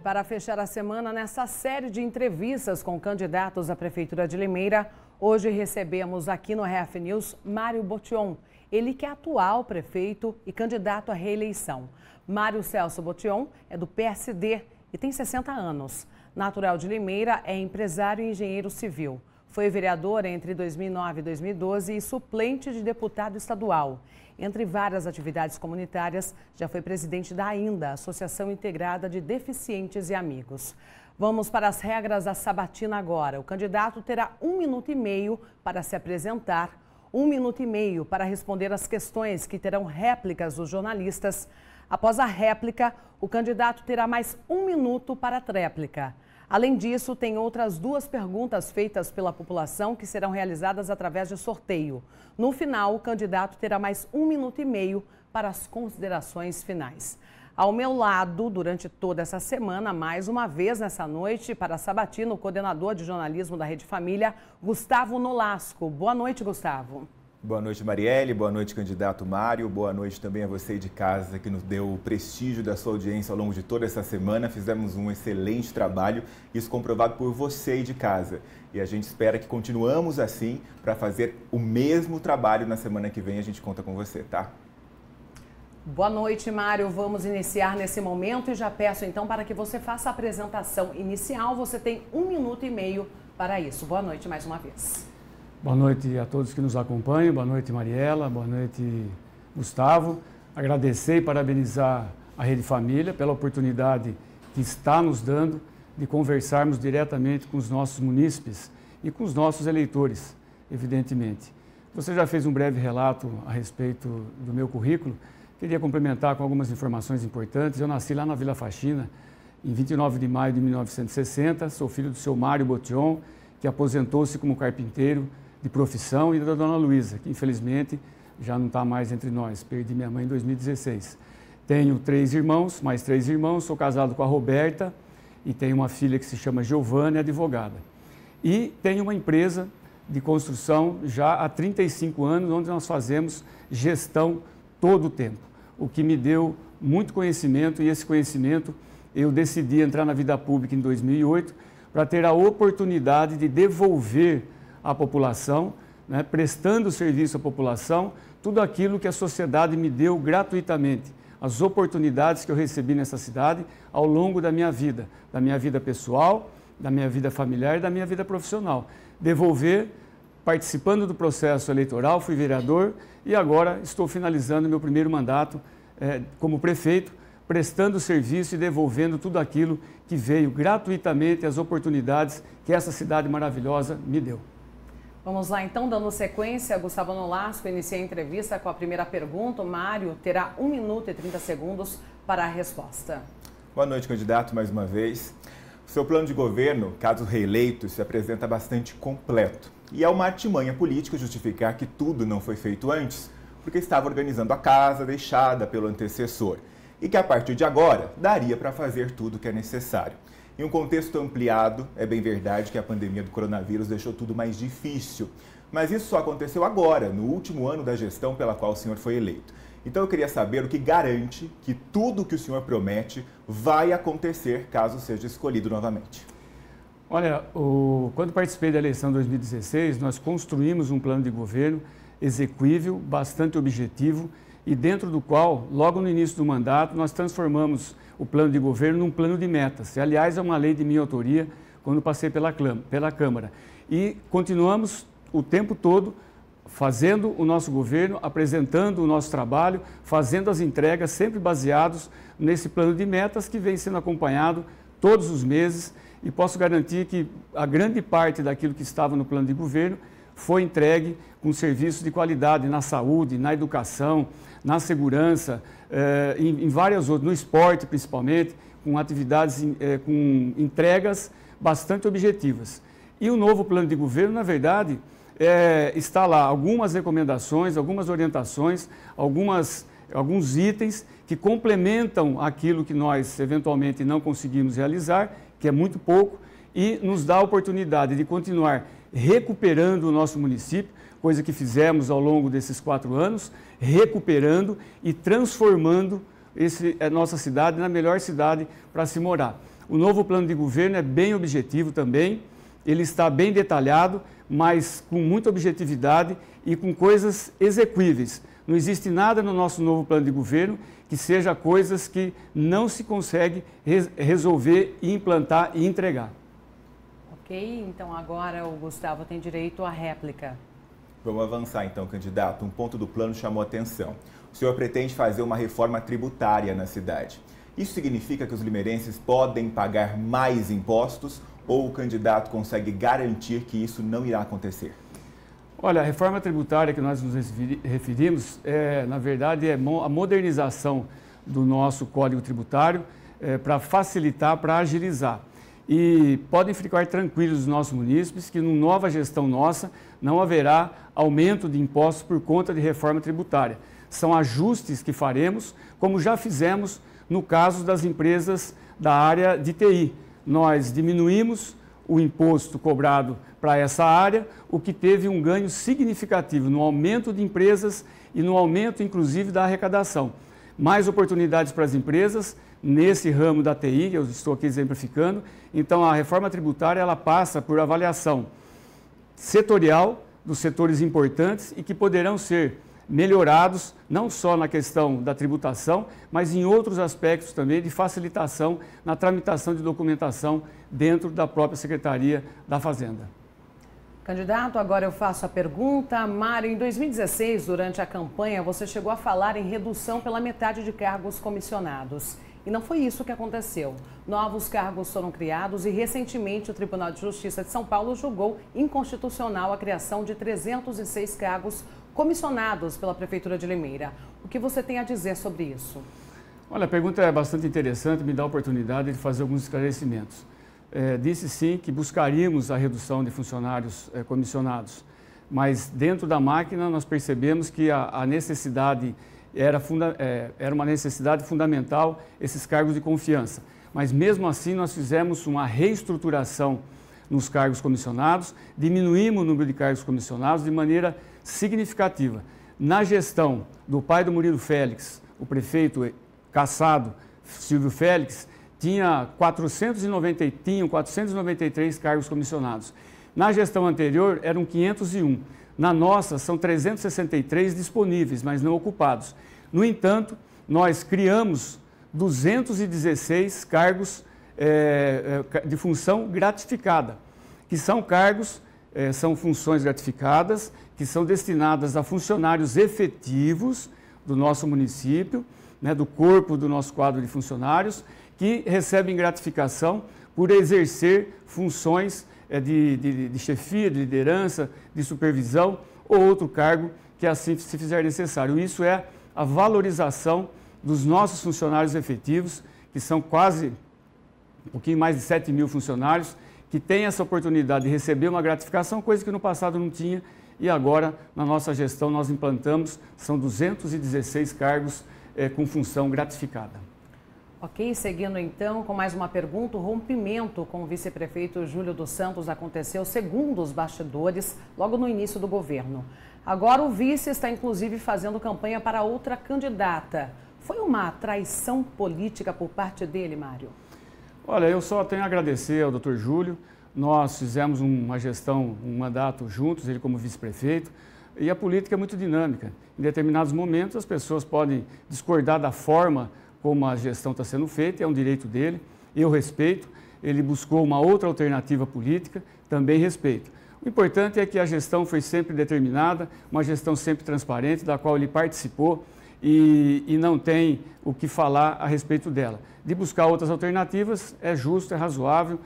para fechar a semana nessa série de entrevistas com candidatos à Prefeitura de Limeira, hoje recebemos aqui no RF News Mário Botion, ele que é atual prefeito e candidato à reeleição. Mário Celso Botion é do PSD e tem 60 anos. Natural de Limeira, é empresário e engenheiro civil. Foi vereador entre 2009 e 2012 e suplente de deputado estadual. Entre várias atividades comunitárias, já foi presidente da AINDA, Associação Integrada de Deficientes e Amigos. Vamos para as regras da sabatina agora. O candidato terá 1 minuto e meio para se apresentar, 1 minuto e meio para responder as questões que terão réplicas dos jornalistas. Após a réplica, o candidato terá mais 1 minuto para a tréplica. Além disso, tem outras 2 perguntas feitas pela população que serão realizadas através de sorteio. No final, o candidato terá mais 1 minuto e meio para as considerações finais. Ao meu lado, durante toda essa semana, mais uma vez nessa noite, para a sabatina, o coordenador de jornalismo da Rede Família, Gustavo Nolasco. Boa noite, Gustavo. Boa noite, Marielle. Boa noite, candidato Mário. Boa noite também a você de casa, que nos deu o prestígio da sua audiência ao longo de toda essa semana. Fizemos um excelente trabalho, isso comprovado por você aí de casa. E a gente espera que continuamos assim para fazer o mesmo trabalho na semana que vem. A gente conta com você, tá? Boa noite, Mário. Vamos iniciar nesse momento e já peço então para que você faça a apresentação inicial. Você tem 1 minuto e meio para isso. Boa noite mais uma vez. Boa noite a todos que nos acompanham, boa noite Mariela, boa noite Gustavo. Agradecer e parabenizar a Rede Família pela oportunidade que está nos dando de conversarmos diretamente com os nossos munícipes e com os nossos eleitores, evidentemente. Você já fez um breve relato a respeito do meu currículo, queria complementar com algumas informações importantes. Eu nasci lá na Vila Faxina, em 29 de maio de 1960, sou filho do seu Mário Botion, que aposentou-se como carpinteiro de profissão, e da dona Luísa, que infelizmente já não está mais entre nós. Perdi minha mãe em 2016. Tenho 3 irmãos, mais 3 irmãos, sou casado com a Roberta e tenho uma filha que se chama Giovana, advogada. E tenho uma empresa de construção já há 35 anos, onde nós fazemos gestão todo o tempo, o que me deu muito conhecimento, e esse conhecimento eu decidi entrar na vida pública em 2008 para ter a oportunidade de devolver à população, né, prestando serviço à população, tudo aquilo que a sociedade me deu gratuitamente, as oportunidades que eu recebi nessa cidade ao longo da minha vida pessoal, da minha vida familiar e da minha vida profissional. Devolver, participando do processo eleitoral, fui vereador e agora estou finalizando meu primeiro mandato como prefeito, prestando serviço e devolvendo tudo aquilo que veio gratuitamente, as oportunidades que essa cidade maravilhosa me deu. Vamos lá então, dando sequência, Gustavo Nolasco inicia a entrevista com a primeira pergunta. O Mário terá 1 minuto e 30 segundos para a resposta. Boa noite, candidato, mais uma vez. O seu plano de governo, caso reeleito, se apresenta bastante completo. E é uma artimanha política justificar que tudo não foi feito antes, porque estava organizando a casa deixada pelo antecessor. E que a partir de agora daria para fazer tudo o que é necessário. Em um contexto ampliado, é bem verdade que a pandemia do coronavírus deixou tudo mais difícil. Mas isso só aconteceu agora, no último ano da gestão pela qual o senhor foi eleito. Então eu queria saber o que garante que tudo o que o senhor promete vai acontecer caso seja escolhido novamente. Olha, quando participei da eleição de 2016, nós construímos um plano de governo execuível, bastante objetivo, e dentro do qual, logo no início do mandato, nós transformamos o plano de governo num plano de metas. E, aliás, é uma lei de minha autoria quando passei pela Câmara. E continuamos o tempo todo fazendo o nosso governo, apresentando o nosso trabalho, fazendo as entregas, sempre baseados nesse plano de metas que vem sendo acompanhado todos os meses. E posso garantir que a grande parte daquilo que estava no plano de governo foi entregue com serviços de qualidade na saúde, na educação, na segurança, em várias outras, no esporte principalmente, com atividades, com entregas bastante objetivas. E o novo plano de governo, na verdade, está lá algumas recomendações, algumas orientações, alguns itens que complementam aquilo que nós eventualmente não conseguimos realizar, que é muito pouco, e nos dá a oportunidade de continuar recuperando o nosso município, coisa que fizemos ao longo desses 4 anos, recuperando e transformando a nossa cidade na melhor cidade para se morar. O novo plano de governo é bem objetivo também, ele está bem detalhado, mas com muita objetividade e com coisas execuíveis. Não existe nada no nosso novo plano de governo que seja coisas que não se consegue resolver, implantar e entregar. Ok, então agora o Gustavo tem direito à réplica. Vamos avançar então, candidato. Um ponto do plano chamou a atenção. O senhor pretende fazer uma reforma tributária na cidade. Isso significa que os limeirenses podem pagar mais impostos ou o candidato consegue garantir que isso não irá acontecer? Olha, a reforma tributária que nós nos referimos, na verdade, é a modernização do nosso Código Tributário para facilitar, para agilizar. E podem ficar tranquilos os nossos munícipes que, numa nova gestão nossa, não haverá aumento de impostos por conta de reforma tributária. São ajustes que faremos, como já fizemos no caso das empresas da área de TI. Nós diminuímos o imposto cobrado para essa área, o que teve um ganho significativo no aumento de empresas e no aumento, inclusive, da arrecadação. Mais oportunidades para as empresas nesse ramo da TI, que eu estou aqui exemplificando. Então, a reforma tributária ela passa por avaliação setorial dos setores importantes e que poderão ser melhorados, não só na questão da tributação, mas em outros aspectos também de facilitação na tramitação de documentação dentro da própria Secretaria da Fazenda. Candidato, agora eu faço a pergunta. Mário, em 2016, durante a campanha, você chegou a falar em redução pela metade de cargos comissionados. E não foi isso que aconteceu. Novos cargos foram criados e, recentemente, o Tribunal de Justiça de São Paulo julgou inconstitucional a criação de 306 cargos comissionados pela Prefeitura de Limeira. O que você tem a dizer sobre isso? Olha, a pergunta é bastante interessante, me dá a oportunidade de fazer alguns esclarecimentos. Disse sim que buscaríamos a redução de funcionários comissionados, mas dentro da máquina nós percebemos que a necessidade era uma necessidade fundamental, esses cargos de confiança. Mas mesmo assim nós fizemos uma reestruturação nos cargos comissionados, diminuímos o número de cargos comissionados de maneira significativa. Na gestão do pai do Murilo Félix, o prefeito cassado Silvio Félix, tinham 493 cargos comissionados. Na gestão anterior eram 501. Na nossa são 363 disponíveis, mas não ocupados. No entanto, nós criamos 216 cargos de função gratificada, que são cargos, são funções gratificadas, que são destinadas a funcionários efetivos do nosso município, né, do corpo do nosso quadro de funcionários, que recebem gratificação por exercer funções de chefia, de liderança, de supervisão ou outro cargo que assim se fizer necessário. Isso é a valorização dos nossos funcionários efetivos, que são quase um pouquinho mais de 7 mil funcionários, que têm essa oportunidade de receber uma gratificação, coisa que no passado não tinha, e agora na nossa gestão nós implantamos, são 216 cargos com função gratificada. Ok, seguindo então com mais uma pergunta, o rompimento com o vice-prefeito Júlio dos Santos aconteceu segundo os bastidores, logo no início do governo. Agora o vice está inclusive fazendo campanha para outra candidata. Foi uma traição política por parte dele, Mário? Olha, eu só tenho a agradecer ao Dr. Júlio. Nós fizemos uma gestão, um mandato juntos, ele como vice-prefeito, e a política é muito dinâmica. Em determinados momentos as pessoas podem discordar da forma como a gestão está sendo feita, é um direito dele, eu respeito. Ele buscou uma outra alternativa política, também respeito. O importante é que a gestão foi sempre determinada, uma gestão sempre transparente, da qual ele participou e não tem o que falar a respeito dela. De buscar outras alternativas é justo, é razoável,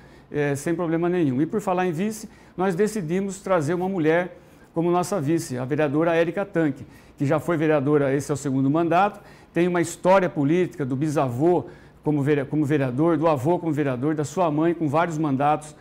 sem problema nenhum. E por falar em vice, nós decidimos trazer uma mulher como nossa vice, a vereadora Érica Tanque, que já foi vereadora, esse é o segundo mandato, tem uma história política do bisavô como vereador, do avô como vereador, da sua mãe com vários mandatos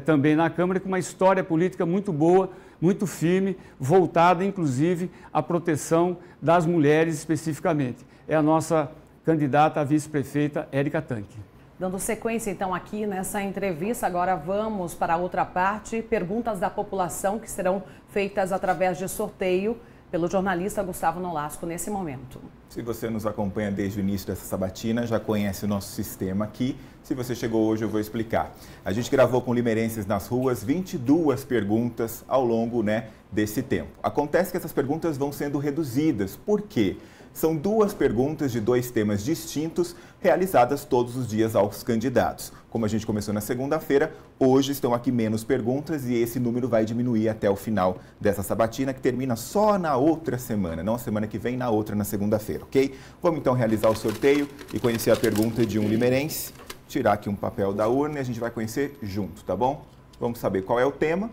também na Câmara, com uma história política muito boa, muito firme, voltada inclusive à proteção das mulheres especificamente. É a nossa candidata a vice-prefeita Érica Tanque. Dando sequência então aqui nessa entrevista, agora vamos para a outra parte, perguntas da população que serão feitas através de sorteio. pelo jornalista Gustavo Nolasco nesse momento. Se você nos acompanha desde o início dessa sabatina, já conhece o nosso sistema aqui. Se você chegou hoje, eu vou explicar. A gente gravou com limeirenses nas ruas 22 perguntas ao longo desse tempo. Acontece que essas perguntas vão sendo reduzidas. Por quê? São 2 perguntas de 2 temas distintos, realizadas todos os dias aos candidatos. Como a gente começou na segunda-feira, hoje estão aqui menos perguntas e esse número vai diminuir até o final dessa sabatina, que termina só na outra semana, não a semana que vem, na outra, na segunda-feira, ok? Vamos então realizar o sorteio e conhecer a pergunta de um limeirense. Tirar aqui um papel da urna e a gente vai conhecer junto, tá bom? Vamos saber qual é o tema.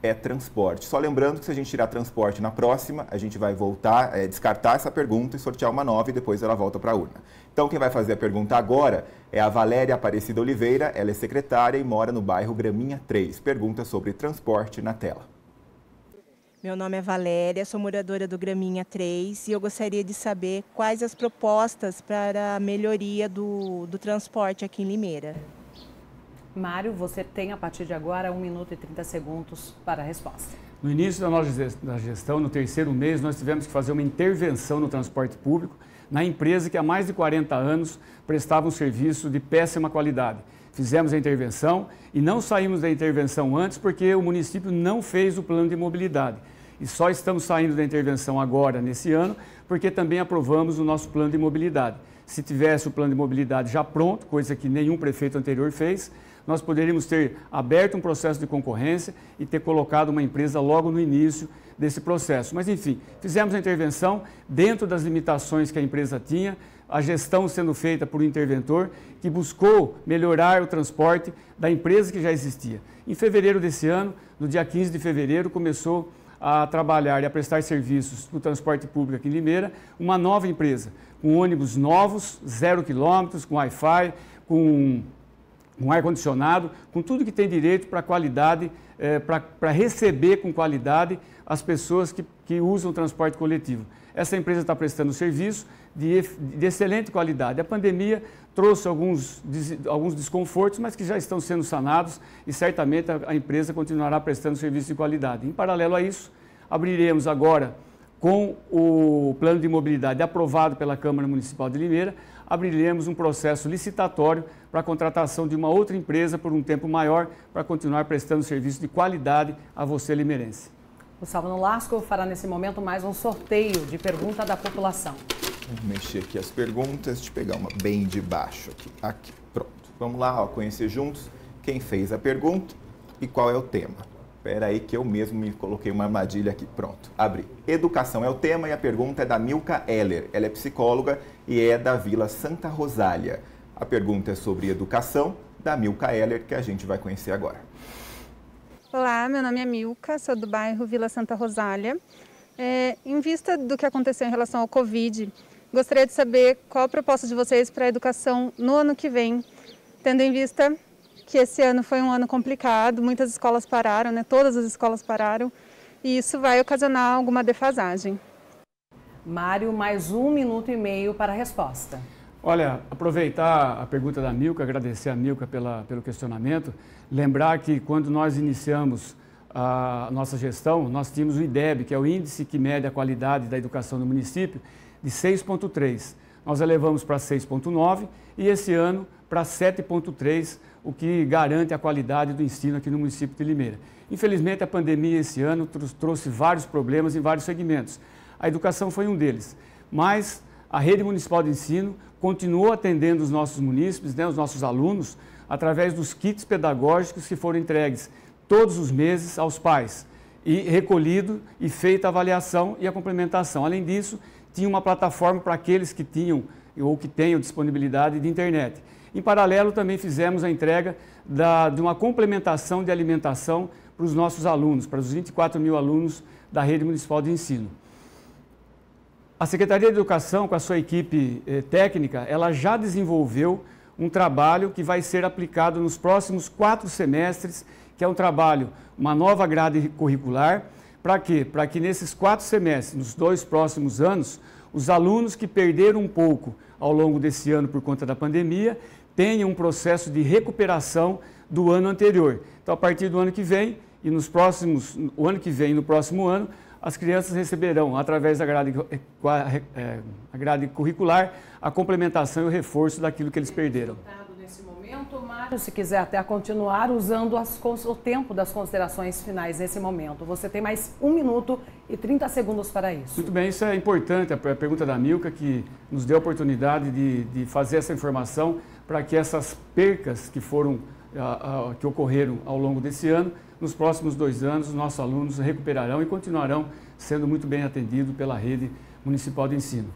É transporte. Só lembrando que se a gente tirar transporte na próxima, a gente vai voltar, descartar essa pergunta e sortear uma nova e depois ela volta para a urna. Então, quem vai fazer a pergunta agora é a Valéria Aparecida Oliveira, ela é secretária e mora no bairro Graminha 3. Pergunta sobre transporte na tela. Meu nome é Valéria, sou moradora do Graminha 3 e eu gostaria de saber quais as propostas para a melhoria do transporte aqui em Limeira. Mário, você tem a partir de agora 1 minuto e 30 segundos para a resposta. No início da nossa gestão, no 3º mês, nós tivemos que fazer uma intervenção no transporte público na empresa que há mais de 40 anos prestava um serviço de péssima qualidade. Fizemos a intervenção e não saímos da intervenção antes porque o município não fez o plano de mobilidade. E só estamos saindo da intervenção agora, nesse ano, porque também aprovamos o nosso plano de mobilidade. Se tivesse o plano de mobilidade já pronto, coisa que nenhum prefeito anterior fez, nós poderíamos ter aberto um processo de concorrência e ter colocado uma empresa logo no início desse processo. Mas, enfim, fizemos a intervenção dentro das limitações que a empresa tinha, a gestão sendo feita por um interventor que buscou melhorar o transporte da empresa que já existia. Em fevereiro desse ano, no dia 15 de fevereiro, começou a trabalhar e a prestar serviços no transporte público aqui em Limeira, uma nova empresa, com ônibus novos, 0 quilômetros, com Wi-Fi, com ar-condicionado, com tudo que tem direito para qualidade, para receber com qualidade as pessoas que usam o transporte coletivo. Essa empresa está prestando serviço de excelente qualidade. A pandemia trouxe alguns desconfortos, mas que já estão sendo sanados e certamente a empresa continuará prestando serviço de qualidade. Em paralelo a isso, abriremos agora, com o plano de mobilidade aprovado pela Câmara Municipal de Limeira, abriremos um processo licitatório para a contratação de uma outra empresa por um tempo maior para continuar prestando serviço de qualidade a você, limeirense. Gustavo Nolasco fará nesse momento mais um sorteio de pergunta da população. Vamos mexer aqui as perguntas, deixa eu pegar uma bem de baixo aqui. Pronto, vamos lá, conhecer juntos quem fez a pergunta e qual é o tema. Espera aí que eu mesmo me coloquei uma armadilha aqui. Pronto, abri. Educação é o tema e a pergunta é da Milka Heller. Ela é psicóloga e é da Vila Santa Rosália. A pergunta é sobre educação da Milka Heller, que a gente vai conhecer agora. Olá, meu nome é Milka, sou do bairro Vila Santa Rosália. Em vista do que aconteceu em relação ao Covid, gostaria de saber qual a proposta de vocês para a educação no ano que vem, tendo em vista que esse ano foi um ano complicado, muitas escolas pararam, todas as escolas pararam, e isso vai ocasionar alguma defasagem. Mário, mais 1 minuto e meio para a resposta. Olha, aproveitar a pergunta da Milka, agradecer a Milka pelo questionamento, lembrar que quando nós iniciamos a nossa gestão, nós tínhamos o IDEB, que é o Índice que mede a qualidade da educação no município, de 6,3. Nós elevamos para 6,9 e esse ano para 7,3, o que garante a qualidade do ensino aqui no município de Limeira. Infelizmente, a pandemia esse ano trouxe vários problemas em vários segmentos. A educação foi um deles, mas a rede municipal de ensino continuou atendendo os nossos munícipes, os nossos alunos, através dos kits pedagógicos que foram entregues todos os meses aos pais e recolhido e feita a avaliação e a complementação. Além disso, tinha uma plataforma para aqueles que tinham ou que tenham disponibilidade de internet. Em paralelo, também fizemos a entrega de uma complementação de alimentação para os nossos alunos, para os 24 mil alunos da rede municipal de ensino. A Secretaria de Educação, com a sua equipe técnica, ela já desenvolveu um trabalho que vai ser aplicado nos próximos 4 semestres, que é um trabalho, uma nova grade curricular. Para quê? Para que nesses 4 semestres, nos 2 próximos anos, os alunos que perderam um pouco ao longo desse ano por conta da pandemia, tenham um processo de recuperação do ano anterior. Então, a partir do ano que vem e no próximo ano, as crianças receberão, através da grade curricular, a complementação e o reforço daquilo que eles perderam. Nesse momento, Mário, se quiser até continuar usando o tempo das considerações finais nesse momento. Você tem mais 1 minuto e 30 segundos para isso. Muito bem, isso é importante, a pergunta da Milka, que nos deu a oportunidade de fazer essa informação para que essas percas que ocorreram ao longo desse ano, nos próximos 2 anos, os nossos alunos recuperarão e continuarão sendo muito bem atendidos pela rede municipal de ensino.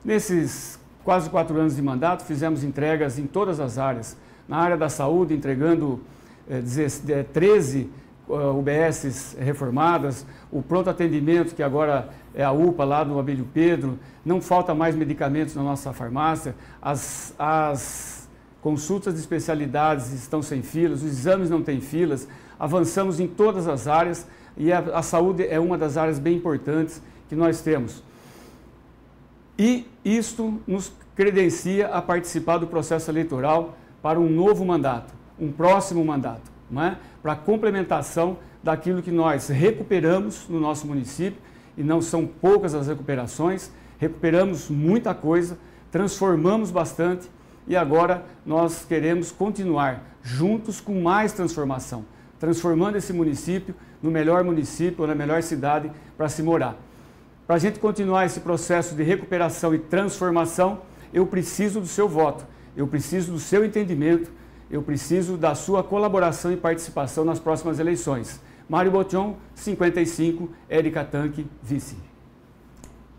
Nesses quase 4 anos de mandato, fizemos entregas em todas as áreas. Na área da saúde, entregando 13 UBSs reformadas, o pronto atendimento, que agora é a UPA lá no Abílio Pedro, não falta mais medicamentos na nossa farmácia, as consultas de especialidades estão sem filas, os exames não têm filas, avançamos em todas as áreas e a saúde é uma das áreas bem importantes que nós temos. E isto nos credencia a participar do processo eleitoral para um novo mandato, um próximo mandato, não é? Para a complementação daquilo que nós recuperamos no nosso município, e não são poucas as recuperações, recuperamos muita coisa, transformamos bastante e agora nós queremos continuar juntos com mais transformação, transformando esse município no melhor município, ou na melhor cidade para se morar. Para a gente continuar esse processo de recuperação e transformação, eu preciso do seu voto, eu preciso do seu entendimento, eu preciso da sua colaboração e participação nas próximas eleições. Mário Botion, 55, Érica Tanque, vice.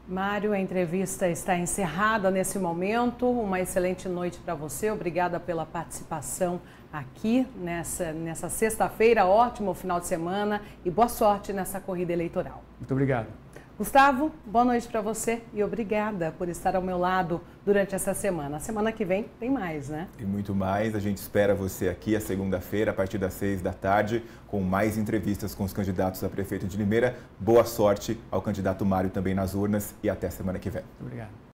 Mário, a entrevista está encerrada nesse momento. Uma excelente noite para você. Obrigada pela participação aqui nessa sexta-feira. Ótimo final de semana e boa sorte nessa corrida eleitoral. Muito obrigado. Gustavo, boa noite para você e obrigada por estar ao meu lado durante essa semana. A semana que vem tem mais, né? E muito mais. A gente espera você aqui a segunda-feira, a partir das 6 da tarde, com mais entrevistas com os candidatos a prefeito de Limeira. Boa sorte ao candidato Mário também nas urnas e até semana que vem. Muito obrigado.